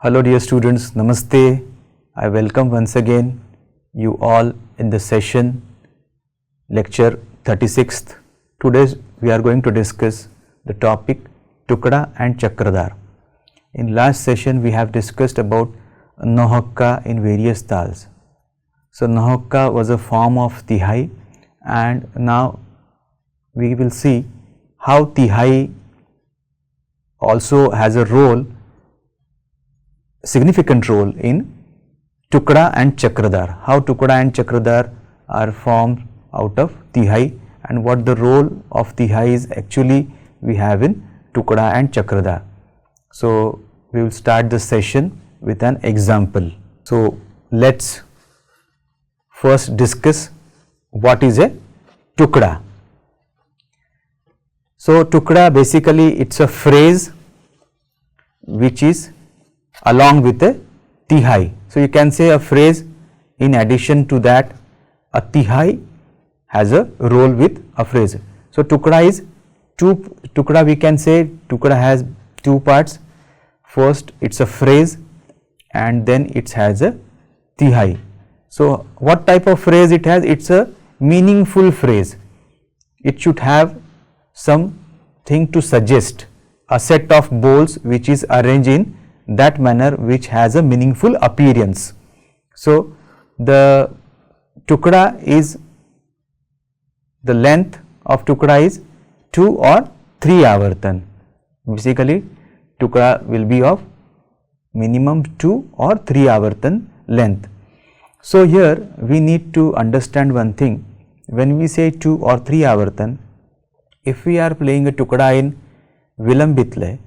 Hello dear students, Namaste. I welcome once again you all in the session lecture 36th. Today we are going to discuss the topic Tukda and Chakradhar. In last session we have discussed about Nohakka in various tals. So Nohakka was a form of Tihai, and now we will see how Tihai also has a role, significant role in Tukda and Chakradhar. How Tukda and Chakradhar are formed out of Tihai and what the role of Tihai is actually we have in Tukda and Chakradhar. So we will start the session with an example. So let's first discuss what is a Tukda. So Tukda basically it's a phrase which is along with a Tihai. So you can say a phrase in addition to that a Tihai has a role with a phrase. So Tukda is Tukda we can say Tukda has two parts. First it's a phrase and then it has a Tihai. So what type of phrase it has? It's a meaningful phrase. It should have something to suggest, a set of bowls which is arranged in that manner which has a meaningful appearance. So the Tukda is, the length of Tukda is 2 or 3 avartan. Basically Tukda will be of minimum 2 or 3 avartan length. So here we need to understand one thing. When we say 2 or 3 avartan, if we are playing a Tukda in Vilambit lay,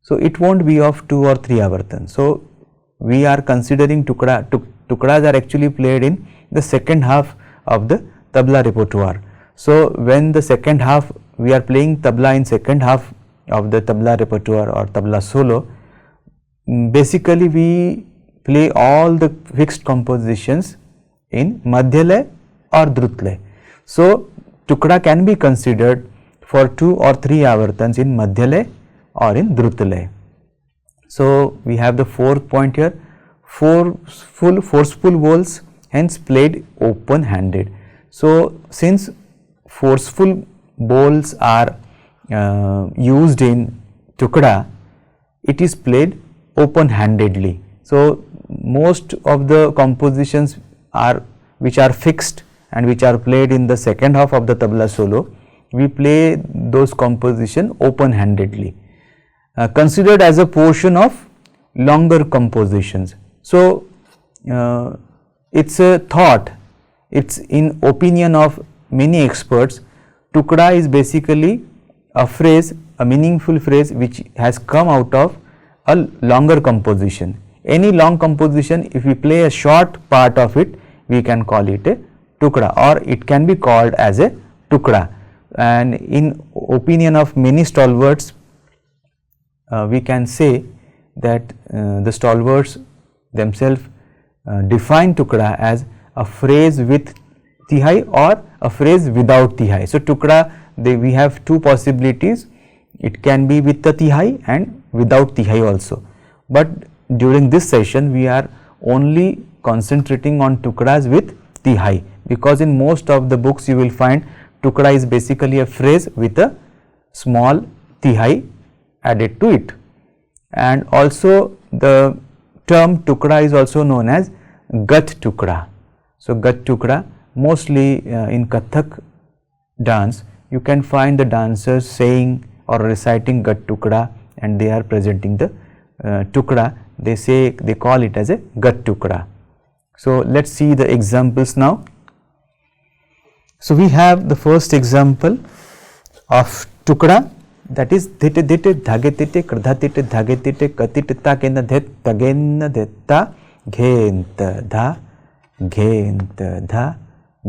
so it won't be of 2 or 3 avartan. So we are considering Tukdas are actually played in the second half of the tabla repertoire. So when the second half we are playing tabla in second half of the tabla repertoire or tabla solo, basically we play all the fixed compositions in Madhyalay or Drutlay. So Tukda can be considered for 2 or 3 avartans in Madhyalay or in Drutlay. So we have the fourth point here, forceful bowls, hence played open handed. So since forceful bowls are used in Tukda, it is played open handedly. So most of the compositions which are fixed and which are played in the second half of the tabla solo, we play those composition open handedly, considered as a portion of longer compositions. So it's a thought, it's in opinion of many experts, Tukda is basically a phrase, a meaningful phrase which has come out of a longer composition. Any long composition, if we play a short part of it, we can call it a Tukda, or it can be called as a Tukda. And in opinion of many stalwarts, we can say that the stalwarts themselves define Tukda as a phrase with Tihai or a phrase without Tihai. So Tukda, we have two possibilities, it can be with the Tihai and without Tihai also. But during this session we are only concentrating on Tukdas with Tihai, because in most of the books you will find Tukda is basically a phrase with a small Tihai added to it. And also the term Tukda is also known as Gat Tukda. So Gat Tukda, mostly in Kathak dance you can find the dancers saying or reciting Gat Tukda, and they are presenting the Tukda, they call it as a Gat Tukda. So let's see the examples now. So we have the first example of Tukda, that is Dhite Dhite Dhage Tite Krdha Tite Dhage Tite Katit Ta Kena Dhet Tagen Dhetta Ghent Dha Ghent Dha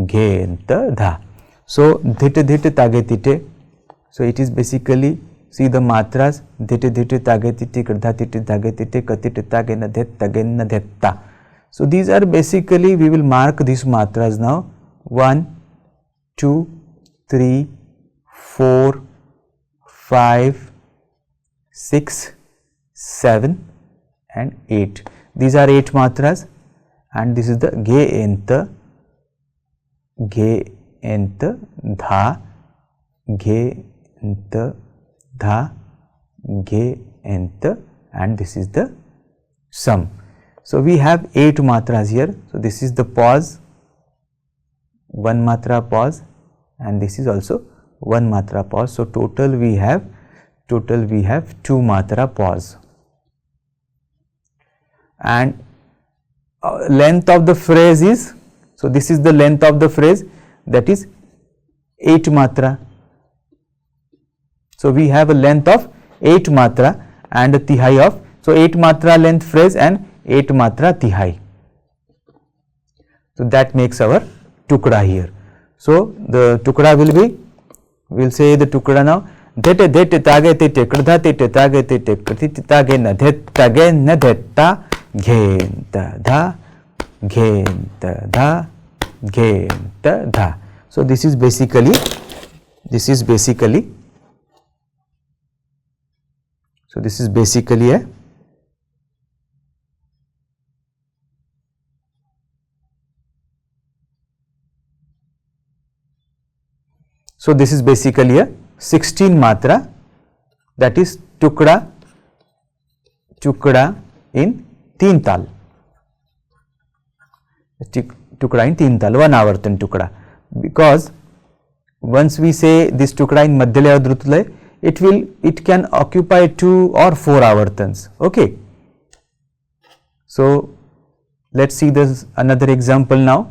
Ghent Dha. So Dhite Dhite Tage Tite, so it is basically, see the matras, Dhite Dhite Tage Tite Krdha Tite Dhage Tite Katit Ta Kena Dhet Tagen Dhetta. So these are basically, we will mark these matras now, 1, 2, 3, 4, 5, 6, 7 and 8. These are 8 matras, and this is the ge enta, dha, ge enta, dha, ge enta, and this is the sum. So we have 8 matras here. So this is the pause, 1 matra pause, and this is also 1 matra pause. So total we have 2 matra pause. And length of the phrase is, so this is the length of the phrase, that is 8 matra. So we have a length of 8 matra and a tihai of, so 8 matra length phrase and 8 matra tihai. So that makes our tukda here. So the tukda will be, we will say the tukda now. Dete dete tage tete krdha tete tage tete krti tage na det tage na detta ghenta dha ghenta dha ghenta dha. So this is basically a this is basically a 16 matra, that is tukda in 3 tal. Tukda in 3 tal, 1 avartan tukda. Because once we say this tukda in madhyalaya or drutlaya, it can occupy 2 or 4 avartans. Okay. So let's see this another example now.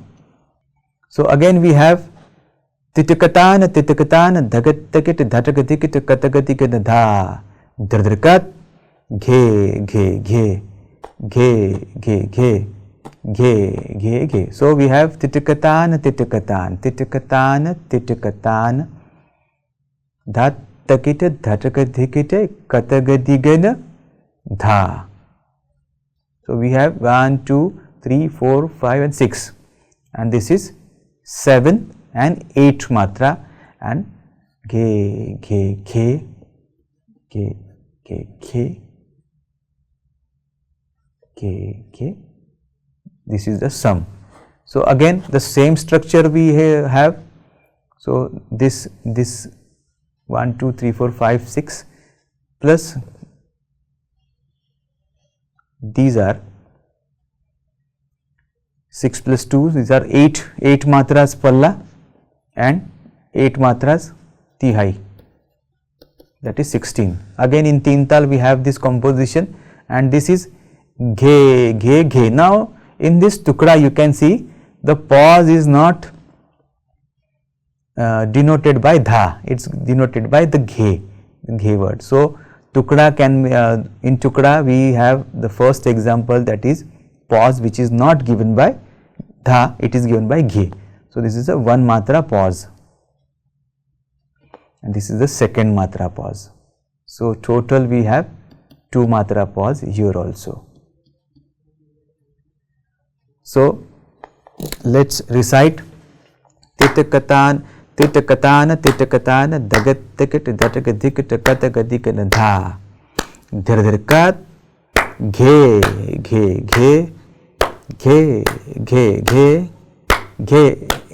So again we have titikatana dhagat takit dhatagatikit katagatikit dha drdrkat ghe ghe ghe ghe ghe ghe ghe ghe ghe. So we have titikatana dhat takit dhatagatikit katagadikit dha. So we have 1 2 3 4 5 and 6, and this is 7 and 8 matra, and ghe ghe ghe ghe ghe ghe ghe ghe. This is the sum. So again the same structure we have. So this 1 2 3 4 5 6 plus these are 6 plus 2, these are 8 matras palla and 8 matras tihai, that is 16. Again in 3 tal we have this composition, and this is ghe ghe ghe. Now in this tukda you can see the pause is not denoted by dha, it is denoted by the ghe word. So tukda can in tukda we have the first example, that is pause, which is not given by dha, it is given by ghe. So this is a 1 matra pause, and this is the second matra pause. So total we have 2 matra pause here also. So let's recite titakatan dagat takit dhatagatikit katagatikit dha drdrkat ghe ghe ghe ghe ghe ghe ghe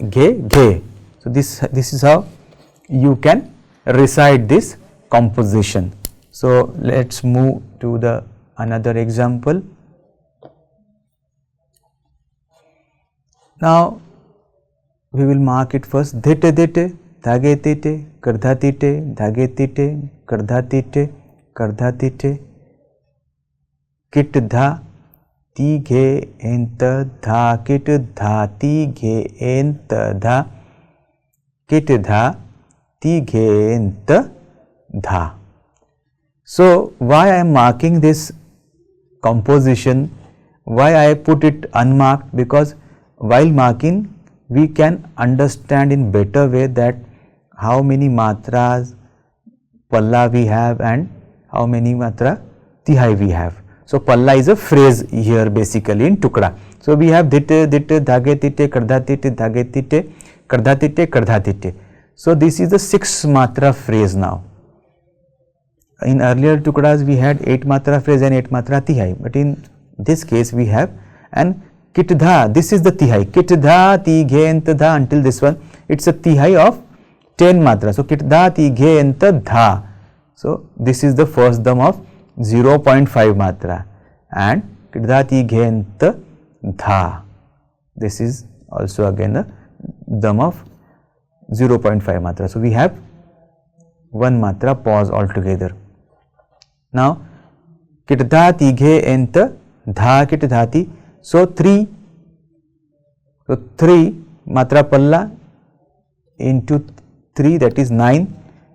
ghe ghe. So this is how you can recite this composition. So let's move to the another example. Now we will mark it first. Dhete dhete dhage tete kardha tete dhage tete kardha tete kardha tete kit dha ti ghe enta dha kit dha ti ghe enta dha kit dha ti ghe enta dha. So why I am marking this composition, why I put it unmarked? Because while marking we can understand in better way that how many matras palla we have and how many matra tihai we have. So palla is a phrase here basically in tukda. So we have dhite dhite dhage tite kardha tite dhage tite kardha tite kardha tite. So this is the 6 matra phrase now. in earlier tukdas we had 8 matra phrase and 8 matra tihai, but in this case we have an kit dha. This is the tihai, kit dha ti ghe ent dha, until this one it's a tihai of 10 matra. So kit dha ti ghe ent dha. So this is the first dam of 0.5 matra, and kit dha ti ghe ent dha. This is also again a dam of 0.5 matra. So we have 1 matra pause altogether. Now kit dha ti ghe ent dha kit dhati. So 3 matra palla into 3, that is 9,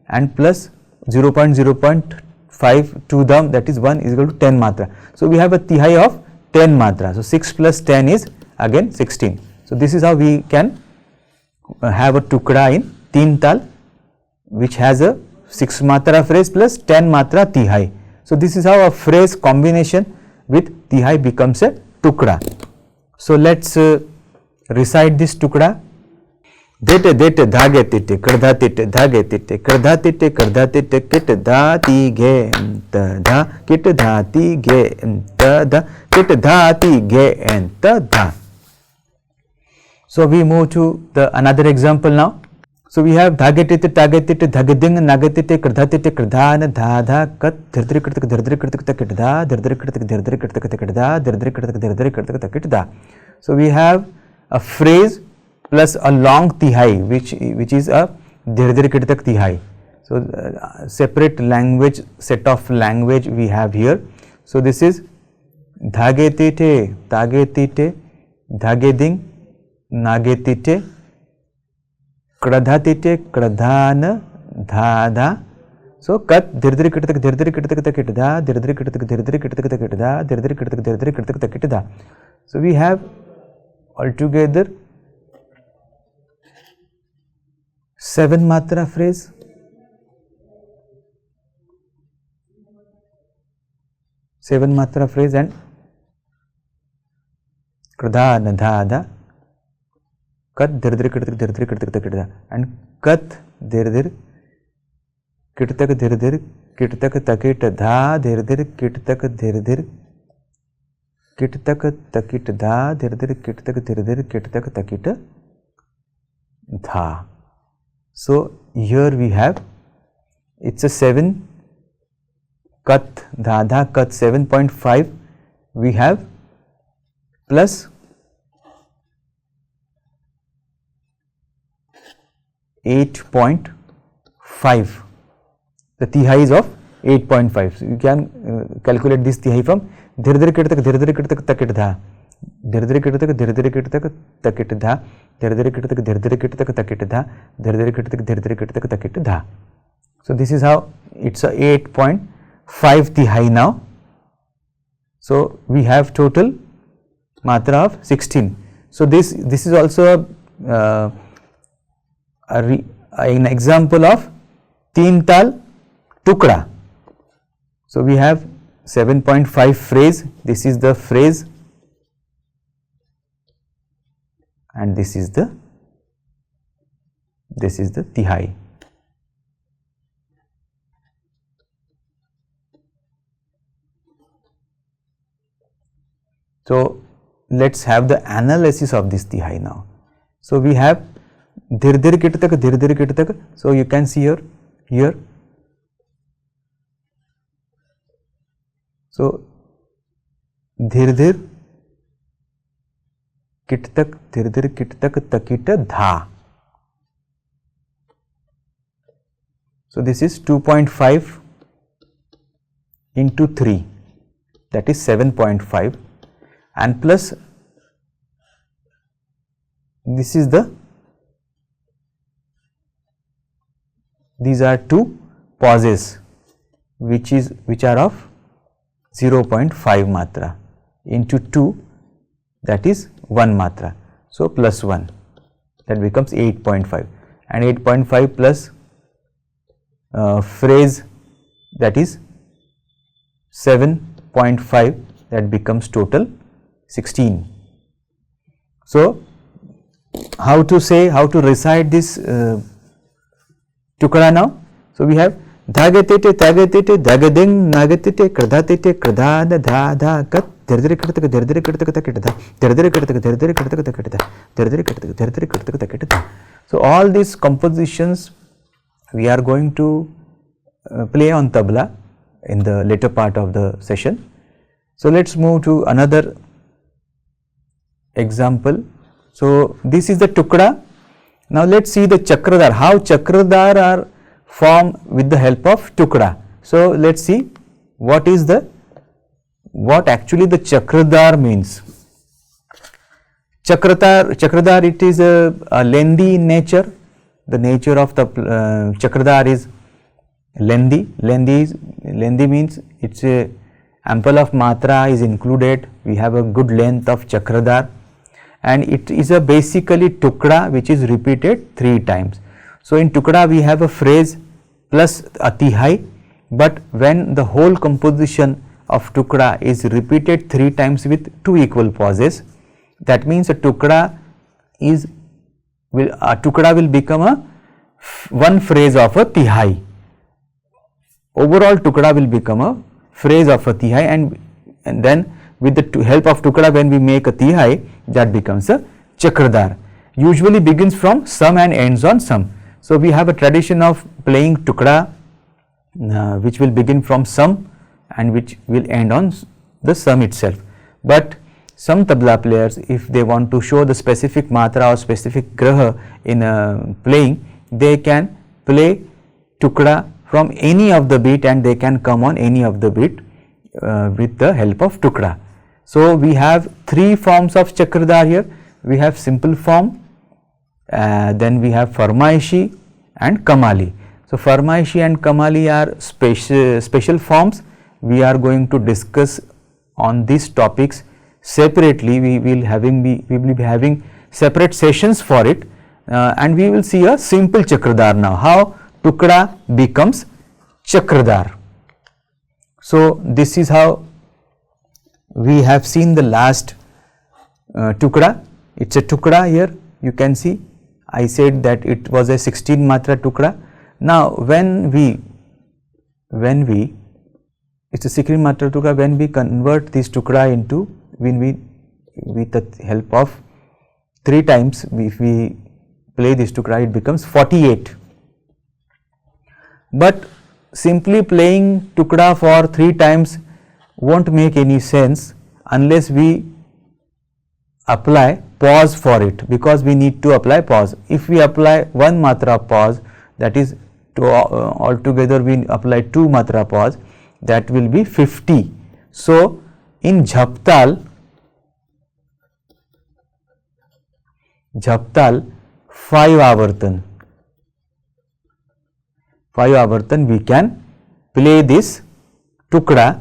and plus 0.0.5 to them, that is 1, is equal to 10 matra. So we have a tihai of 10 matra. So 6 plus 10 is again 16. So this is how we can have a tukda in teen tal, which has a 6 matra phrase plus 10 matra tihai. So this is how a phrase combination with tihai becomes a tukda. So let's recite this tukda. Dete dete dhage tite kardha tite dhage tite kardha tite kardha tite kit dha ti ghe ent dha kit dha ti ghe ent dha kit dha ti ghe ent dha. So we move to the another example now. So we have dhage tite tage tite dhage ding nage tite kardha tite kardha dha dha kat dhirdri kritak dhirdri kritak kit dha dhirdri kritak dhirdri kritak kit dha dhirdri kritak dhirdri kritak kit dha. So we have a phrase plus a long tihai, which is a dhirdri kritak tihai. So separate language, set of language we have here. So this is dhage tite tage tite dhage ding nage tite kradha tite kradhan dha dha. So kat dhirdri kritak kit dha dhirdri kritak kit dha dhirdri kritak kit dha. So we have altogether 7 matra phrase. And kradha dha dha kat dhirdri kritak kit dha, and kat dhirdri kritak takit dha dhirdri kritak takit dha dhirdri kritak takit dha. So here we have, it's a 7 kat dha dha kat 7.5 we have plus 8.5. The tihai is of 8.5. So you can calculate this tihai from dhirdri kritak takit dha dhirdri kritak takit dha dhirdri kritak takit dha dhirdri kritak takit dha. So this is how it's a 8.5 tihai now. So we have total matra of 16. So this is also an example of teen tal tukda. So we have 7.5 phrase. This is the phrase, and this is the tihai. So let's have the analysis of this tihai now. So we have dhirdri kritak. So you can see here. So dhirdri kritak takit dha. So this is 2.5 into 3, that is 7.5, and plus this is these are two pauses which are of 0.5 matra into 2, that is 1 matra. So plus 1, that becomes 8.5, and 8.5 plus phrase, that is 7.5, that becomes total 16. So how to recite this tukda now? So we have dhagatite tagatite dagading nagatite kradhatite kradhana dha dha kat dardire kirtaka dardire kirtaka takita dardire kirtaka dardire kirtaka takita dardire kirtaka dardire kirtaka takita. So all these compositions we are going to play on tabla in the later part of the session. So let's move to another example. So this is the tukda. Now let's see the chakradhar, how chakradhar are formed with the help of tukda. So let's see what actually the chakradhar means. Chakradhar, it is a lengthy in nature. The nature of the chakradhar is lengthy. Lengthy means it's a ample of matra is included. We have a good length of chakradhar, and it is a basically tukda which is repeated 3 times. So in tukda we have a phrase plus a tihai, but when the whole composition of tukda is repeated 3 times with 2 equal pauses, that means a tukda will become one phrase of a tihai. Overall tukda will become a phrase of a tihai, and then with the help of tukda, when we make a tihai, that becomes a chakradhar. Usually begins from sum and ends on sum. So we have a tradition of playing tukda which will begin from sum and which will end on the sum itself. But some tabla players, if they want to show the specific matra or specific graha in playing, they can play tukda from any of the beat, and they can come on any of the beat with the help of tukda. So we have 3 forms of chakradhar here. We have simple form, then we have farmaishi and kamali. So farmaishi and kamali are special forms. We are going to discuss on these topics separately. We will be having separate sessions for it, and we will see a simple chakradhar now, how tukda becomes chakradhar. So this is how we have seen the last tukda. It's a tukda here. You can see I said that it was a 16 matra tukda. Now when we it's a 16 matra tukda, when we convert this tukda into, when we with the help of 3 times, if we play this tukda, it becomes 48. But simply playing tukda for 3 times won't make any sense unless we apply pause for it, because we need to apply pause. If we apply 1 matra pause, that is altogether we apply 2 matra pause, that will be 50. So in jhaptal 5 avartan we can play this tukda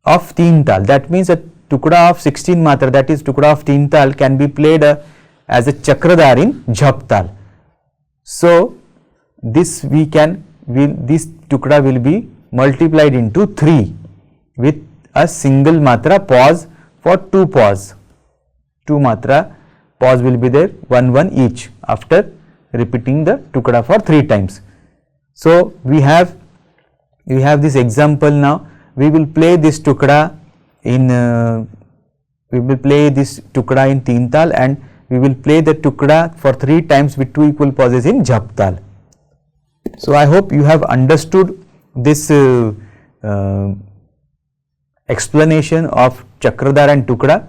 of 3 tal. That means a tukda of 16 matra, that is tukda of 3 tal, can be played as a chakradhar in jhaptal. So this this tukda will be multiplied into 3 with a single matra pause for 2 pause. 2 matra pause will be there, 1 each, after repeating the tukda for 3 times. So we have this example now. We will play this tukda in 3 tal, and we will play the tukda for 3 times with 2 equal pauses in jhaptal. So I hope you have understood this explanation of chakradhar and tukda.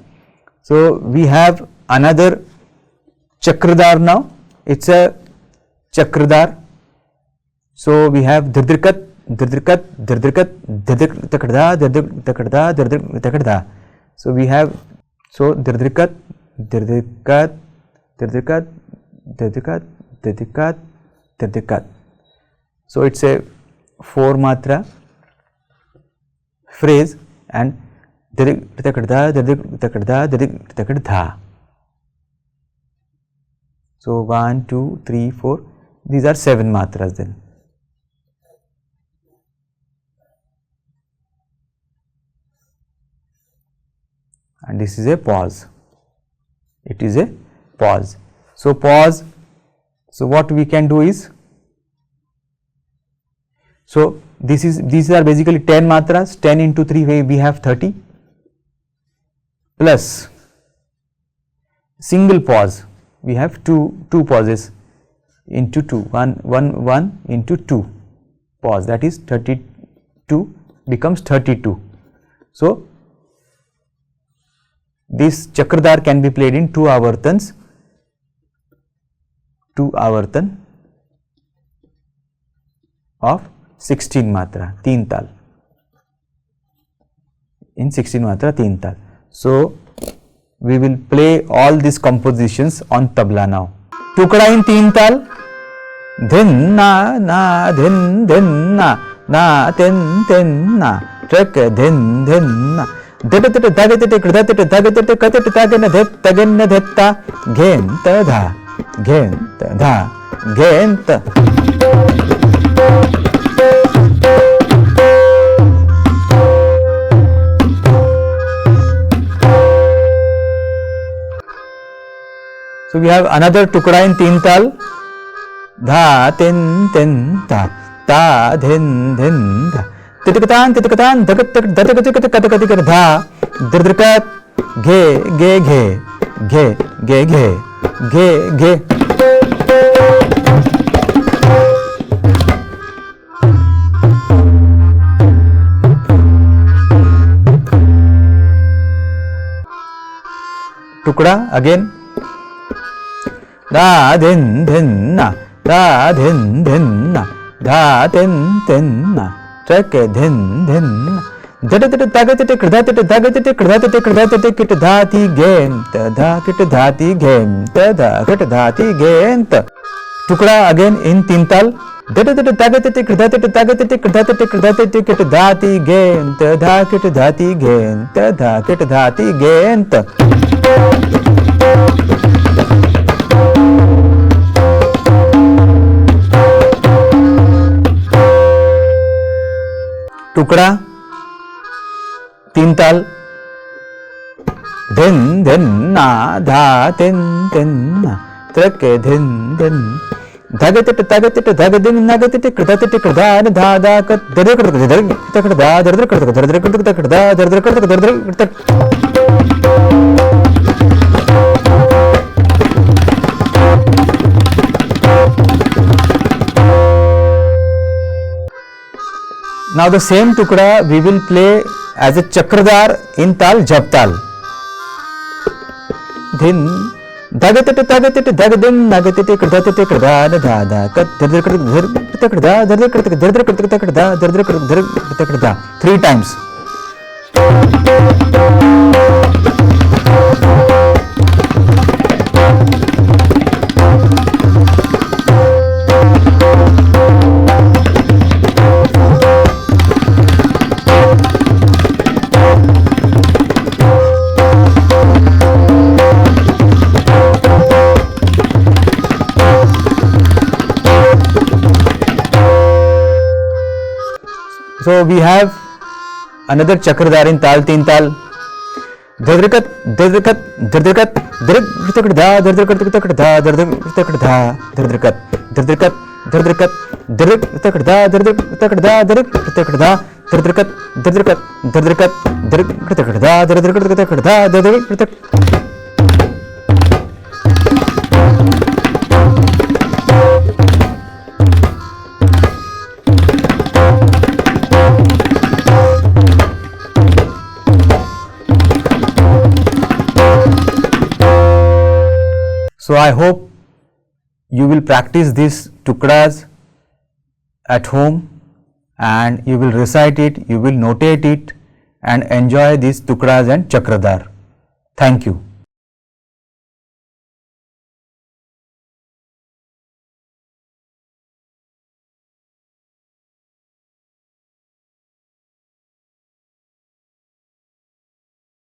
So we have another chakradhar now. It's a chakradhar. So we have dhrdrkat, dhrdrkat, dhrdrkat, dhrdrkat, dhrdrkat, dhrdrkat. So we have dhrdrkat, dhrdrkat, dhrdrkat, dhrdrkat, dhrdrkat, dhrdrkat. So it's a 4 matra phrase, and dhrdrkat. So 1, 2, 3, 4. These are 7 matras then. And this is a pause. It is a pause. So pause. So what we can do is, So these are basically 10 matras. 10 into 3 we have 30 plus single pause, we have two pauses into 2, 1 into 2 pause, that is 32 becomes 32. So this Chakradhar can be played in 2 avartans, 2 avartan of 16 matra, 3 tal, in 16 matra 3 tal. So we will play all these compositions on tabla now. Tukda in 3 tal, dhin na na dhin dhin na tin tin na, trak dhin dhin na, dhat tat dhagat kridat dhagat katat tagna dhat tagna dhatta ghenta dha ghenta dha ghenta. So we have another tukda in 3 tal, dha tin tin ta ta dhin dhin dha, titkatan titkatan dhagat dhagat katat katat dha drdrkat ghe ghe ghe ghe ghe ghe ghe ghe. Tukda again, da dhin dhin na da dhin dhin na da tin tin na, trak dhin dhin na, dhat tat dhagat kridat dhagat kridat kit dhati ghenta dha kit dhati ghenta dha kit dhati ghenta. Tukda again in 3 tal, dhat tat dhagat kridat dhagat kridat kit dhati ghenta dha kit dhati ghenta dha kit dhati ghenta. Tukda 3 tal, dhin dhin na dha tin tin na, trak dhin dhin dhagat dhagat dhagadin nagat kridat kridan dha dha kat dardar kridat dardar dha dardar kridat dardar kridat dha dardar kridat dardar kridat. Now the same tukda we will play as a Chakradhar in tal Jap tal. Dhin dhagat dhagat dhagadin nagat kridat kridan dha dha kat dardar kridat dha dardar kridat dardar kridat dha dardar kridat dha, 3 times. So we have another Chakradhar in tal 3 tal, dardrkat dardrkat dardrkat dardrkat dha dardrkat dha dardrkat dha dardrkat dardrkat dardrkat dardrkat dha dardrkat dha dardrkat dha dardrkat dardrkat dardrkat dardrkat dha dardrkat dha dardrkat. So I hope you will practice these tukdas at home and you will recite it, you will notate it and enjoy these tukdas and Chakradhar. Thank you.